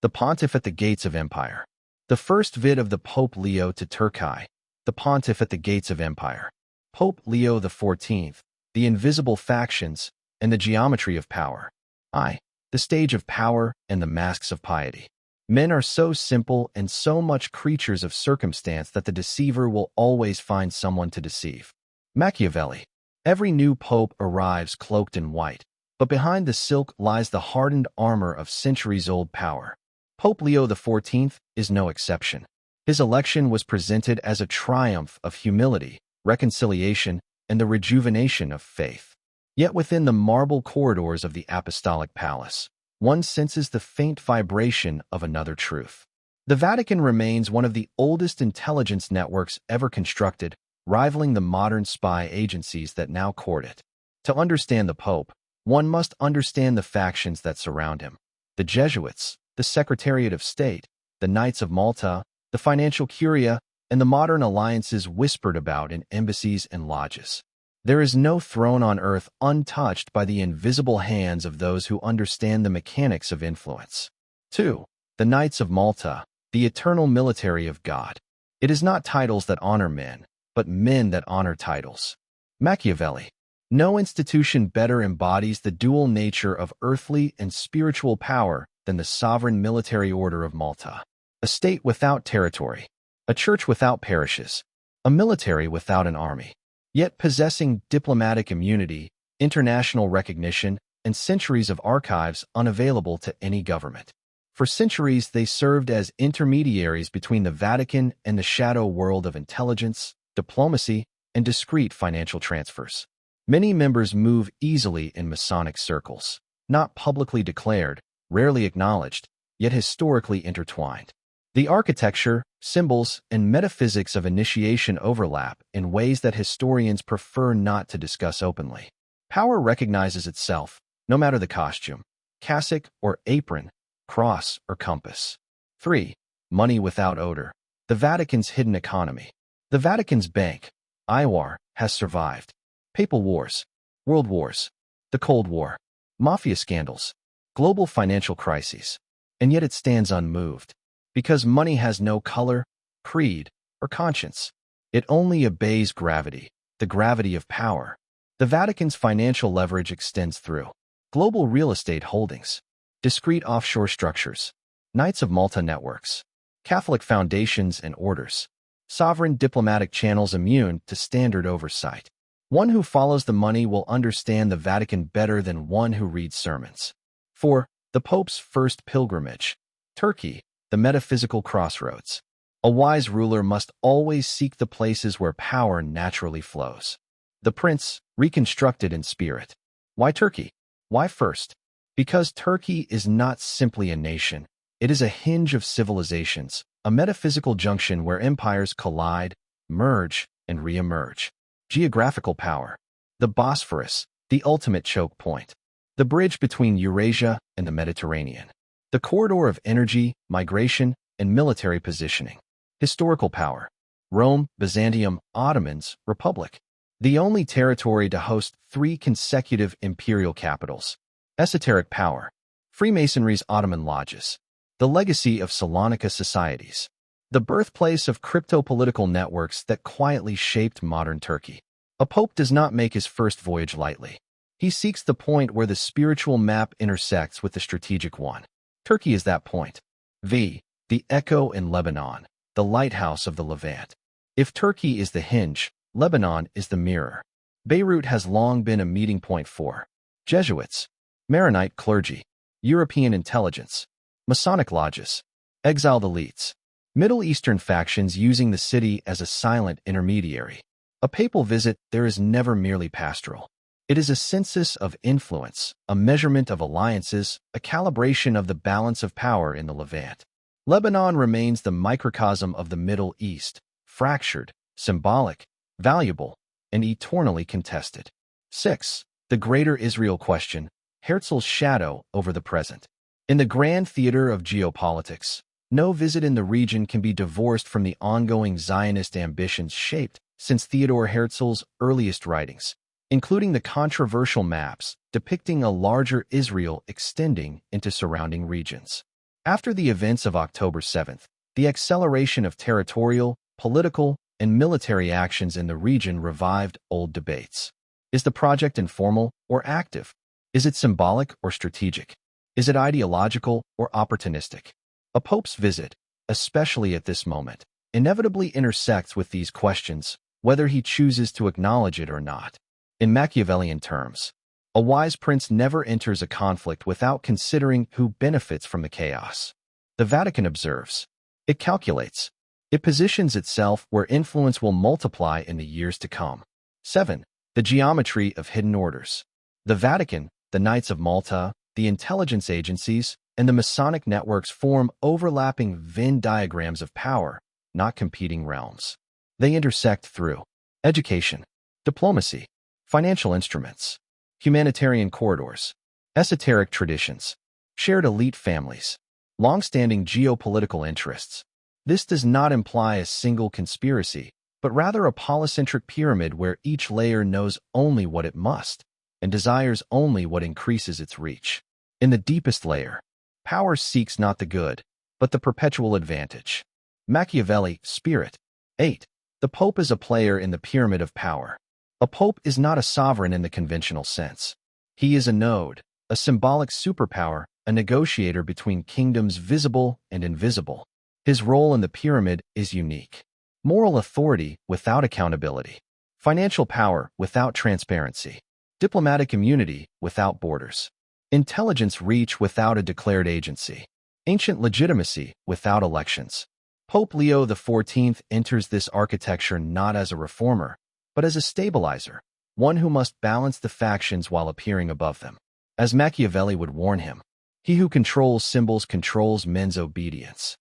The Pontiff at the Gates of Empire. The first vid of the Pope Leo to Turkiye. The Pontiff at the Gates of Empire. Pope Leo XIV. The invisible factions and the geometry of power. The stage of power and the masks of piety. Men are so simple and so much creatures of circumstance that the deceiver will always find someone to deceive. Machiavelli. Every new pope arrives cloaked in white, but behind the silk lies the hardened armor of centuries-old power. Pope Leo XIV is no exception. His election was presented as a triumph of humility, reconciliation, and the rejuvenation of faith. Yet within the marble corridors of the Apostolic Palace, one senses the faint vibration of another truth. The Vatican remains one of the oldest intelligence networks ever constructed, rivaling the modern spy agencies that now court it. To understand the Pope, one must understand the factions that surround him. The Jesuits, the Secretariat of State, the Knights of Malta, the financial curia, and the modern alliances whispered about in embassies and lodges. There is no throne on earth untouched by the invisible hands of those who understand the mechanics of influence. 2. The Knights of Malta, the eternal military of God. It is not titles that honor men, but men that honor titles. Machiavelli. No institution better embodies the dual nature of earthly and spiritual power than the sovereign military order of Malta. A state without territory, a church without parishes, a military without an army, yet possessing diplomatic immunity, international recognition, and centuries of archives unavailable to any government. For centuries, they served as intermediaries between the Vatican and the shadow world of intelligence, diplomacy, and discreet financial transfers. Many members move easily in Masonic circles, not publicly declared, rarely acknowledged, yet historically intertwined. The architecture, symbols, and metaphysics of initiation overlap in ways that historians prefer not to discuss openly. Power recognizes itself, no matter the costume, cassock or apron, cross or compass. 3. Money without odor. The Vatican's hidden economy. The Vatican's bank, Iwar, has survived. Papal wars, world wars, the Cold War, mafia scandals, global financial crises, and yet it stands unmoved. Because money has no color, creed, or conscience. It only obeys gravity, the gravity of power. The Vatican's financial leverage extends through global real estate holdings, discrete offshore structures, Knights of Malta networks, Catholic foundations and orders, sovereign diplomatic channels immune to standard oversight. One who follows the money will understand the Vatican better than one who reads sermons. 4. The Pope's first pilgrimage. Turkey, the metaphysical crossroads. A wise ruler must always seek the places where power naturally flows. The Prince, reconstructed in spirit. Why Turkey? Why first? Because Turkey is not simply a nation. It is a hinge of civilizations, a metaphysical junction where empires collide, merge, and re-emerge. Geographical power. The Bosphorus, the ultimate choke point. The bridge between Eurasia and the Mediterranean. The corridor of energy, migration, and military positioning. Historical power. Rome, Byzantium, Ottomans, Republic. The only territory to host 3 consecutive imperial capitals. Esoteric power. Freemasonry's Ottoman lodges. The legacy of Salonika societies. The birthplace of crypto-political networks that quietly shaped modern Turkey. A pope does not make his first voyage lightly. He seeks the point where the spiritual map intersects with the strategic one. Turkey is that point. The echo in Lebanon, the lighthouse of the Levant. If Turkey is the hinge, Lebanon is the mirror. Beirut has long been a meeting point for Jesuits, Maronite clergy, European intelligence, Masonic lodges, exiled elites, Middle Eastern factions using the city as a silent intermediary. A papal visit there is never merely pastoral. It is a census of influence, a measurement of alliances, a calibration of the balance of power in the Levant. Lebanon remains the microcosm of the Middle East, fractured, symbolic, valuable, and eternally contested. 6. The Greater Israel Question, Herzl's shadow over the present. In the grand theater of geopolitics, no visit in the region can be divorced from the ongoing Zionist ambitions shaped since Theodor Herzl's earliest writings, including the controversial maps depicting a larger Israel extending into surrounding regions. After the events of October 7th, the acceleration of territorial, political, and military actions in the region revived old debates. Is the project informal or active? Is it symbolic or strategic? Is it ideological or opportunistic? A pope's visit, especially at this moment, inevitably intersects with these questions, whether he chooses to acknowledge it or not. In Machiavellian terms, a wise prince never enters a conflict without considering who benefits from the chaos. The Vatican observes. It calculates. It positions itself where influence will multiply in the years to come. 7. The geometry of hidden orders. The Vatican, the Knights of Malta, the intelligence agencies, and the Masonic networks form overlapping Venn diagrams of power, not competing realms. They intersect through education, diplomacy, financial instruments, humanitarian corridors, esoteric traditions, shared elite families, long-standing geopolitical interests. This does not imply a single conspiracy, but rather a polycentric pyramid where each layer knows only what it must and desires only what increases its reach. In the deepest layer, power seeks not the good, but the perpetual advantage. Machiavelli, Spirit. 8. The Pope is a player in the pyramid of power. A pope is not a sovereign in the conventional sense. He is a node, a symbolic superpower, a negotiator between kingdoms visible and invisible. His role in the pyramid is unique. Moral authority without accountability. Financial power without transparency. Diplomatic immunity without borders. Intelligence reach without a declared agency. Ancient legitimacy without elections. Pope Leo XIV enters this architecture not as a reformer, but as a stabilizer, one who must balance the factions while appearing above them. As Machiavelli would warn him, he who controls symbols controls men's obedience.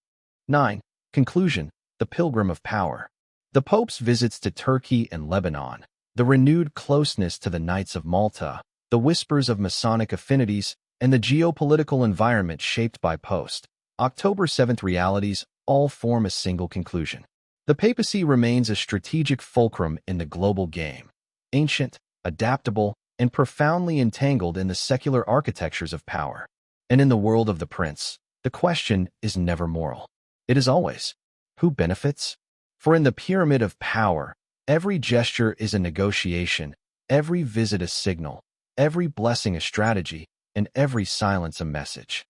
9. Conclusion. The Pilgrim of Power. The Pope's visits to Turkey and Lebanon, the renewed closeness to the Knights of Malta, the whispers of Masonic affinities, and the geopolitical environment shaped by post-October 7th realities all form a single conclusion. The papacy remains a strategic fulcrum in the global game, ancient, adaptable, and profoundly entangled in the secular architectures of power. And in the world of the prince, the question is never moral. It is always, who benefits? For in the pyramid of power, every gesture is a negotiation, every visit a signal, every blessing a strategy, and every silence a message.